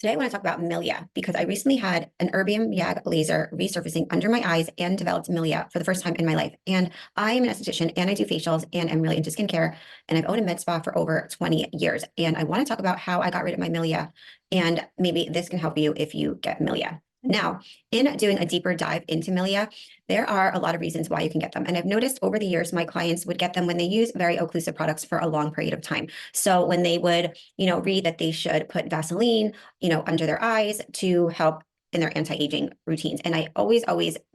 Today, I want to talk about Milia because I recently had an erbium YAG laser resurfacing under my eyes and developed Milia for the first time in my life. And I am an esthetician and I do facials and I'm really into skincare. And I've owned a med spa for over 20 years. And I want to talk about how I got rid of my Milia. And maybe this can help you if you get Milia. Now, in doing a deeper dive into Milia, there are a lot of reasons why you can get them. And I've noticed over the years, my clients would get them when they use very occlusive products for a long period of time. So when they would, read that they should put Vaseline, under their eyes to help in their anti-aging routines. And I always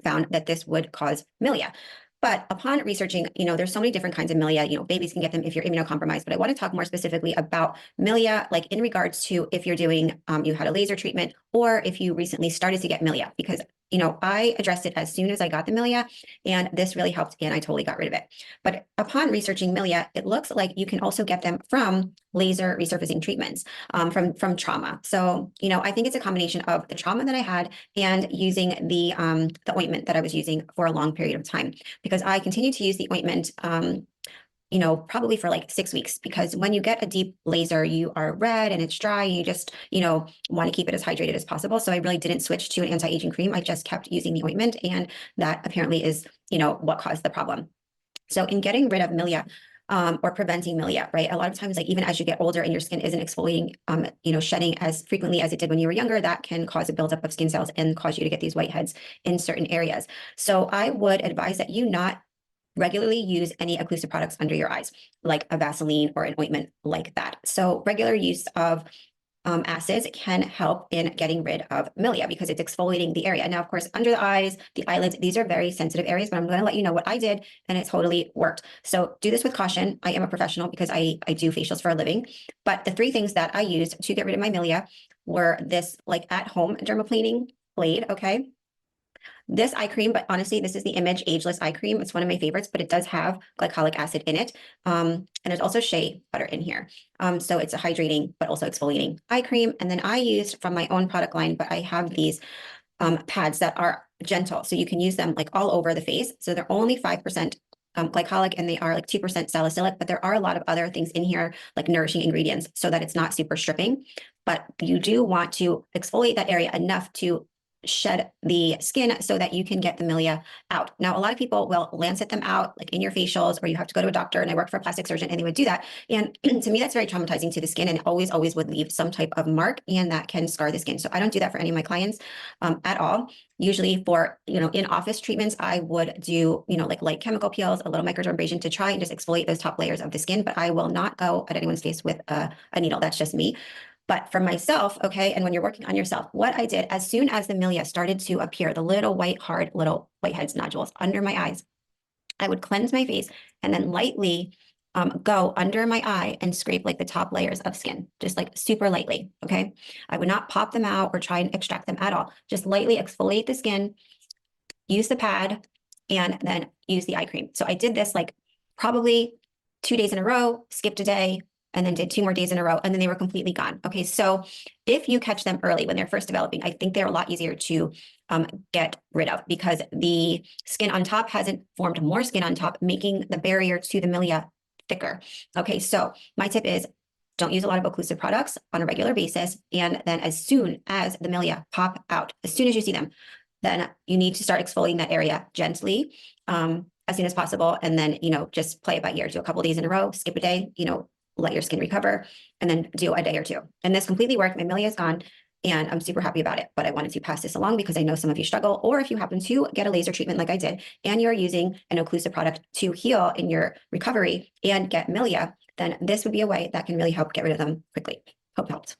found that this would cause Milia. But upon researching, there's so many different kinds of Milia. Babies can get them if you're immunocompromised. But I want to talk more specifically about Milia, like in regards to if you're doing, you had a laser treatment, or if you recently started to get Milia, because I addressed it as soon as I got the Milia, and this really helped, and I totally got rid of it. But upon researching Milia, it looks like you can also get them from laser resurfacing treatments, from trauma. So, I think it's a combination of the trauma that I had and using the ointment that I was using for a long period of time, because I continued to use the ointment, probably for like 6 weeks, because when you get a deep laser, you are red and it's dry and you just, want to keep it as hydrated as possible. So I really didn't switch to an anti-aging cream. I just kept using the ointment, and that apparently is, what caused the problem. So in getting rid of Milia, or preventing Milia, right? A lot of times, like even as you get older and your skin isn't exfoliating, shedding as frequently as it did when you were younger, that can cause a buildup of skin cells and cause you to get these whiteheads in certain areas. So I would advise that you not regularly use any occlusive products under your eyes, like a Vaseline or an ointment like that. So regular use of acids can help in getting rid of Milia because it's exfoliating the area. Now, of course, under the eyes, the eyelids, these are very sensitive areas, but I'm going to let you know what I did, and it totally worked. So do this with caution. I am a professional because I do facials for a living, but the 3 things that I used to get rid of my Milia were this like at-home dermaplaning blade, okay? This eye cream, but honestly, this is the Image Ageless Eye Cream. It's one of my favorites, but it does have glycolic acid in it. And there's also shea butter in here. So it's a hydrating, but also exfoliating eye cream. And then I used from my own product line, but I have these pads that are gentle. So you can use them like all over the face. So they're only 5% glycolic, and they are like 2% salicylic, but there are a lot of other things in here, like nourishing ingredients, so that it's not super stripping. But you do want to exfoliate that area enough to shed the skin so that you can get the Milia out. Now, a lot of people will lancet them out like in your facials, or you have to go to a doctor, and I work for a plastic surgeon and they would do that. And to me, that's very traumatizing to the skin, and always would leave some type of mark, and that can scar the skin. So I don't do that for any of my clients at all. Usually for, in office treatments, I would do, like light chemical peels, a little microdermabrasion to try and just exfoliate those top layers of the skin, but I will not go at anyone's face with a needle. That's just me. But for myself, okay, and when you're working on yourself, what I did as soon as the Milia started to appear, the little white, hard little whiteheads, nodules under my eyes, I would cleanse my face and then lightly go under my eye and scrape like the top layers of skin, just like super lightly, okay? I would not pop them out or try and extract them at all. Just lightly exfoliate the skin, use the pad, and then use the eye cream. So I did this like probably 2 days in a row, skipped a day, and then did 2 more days in a row, and then they were completely gone. Okay, so if you catch them early when they're first developing, I think they're a lot easier to get rid of, because the skin on top hasn't formed more skin on top, making the barrier to the Milia thicker. Okay, so my tip is don't use a lot of occlusive products on a regular basis, and then as soon as the Milia pop out, as soon as you see them, then you need to start exfoliating that area gently as soon as possible, and then, just play it by ear. Do a couple days in a row, skip a day, let your skin recover, and then do a day or 2. And this completely worked. My Milia is gone, and I'm super happy about it. But I wanted to pass this along because I know some of you struggle, or if you happen to get a laser treatment like I did, and you're using an occlusive product to heal in your recovery and get Milia, then this would be a way that can really help get rid of them quickly. Hope helped.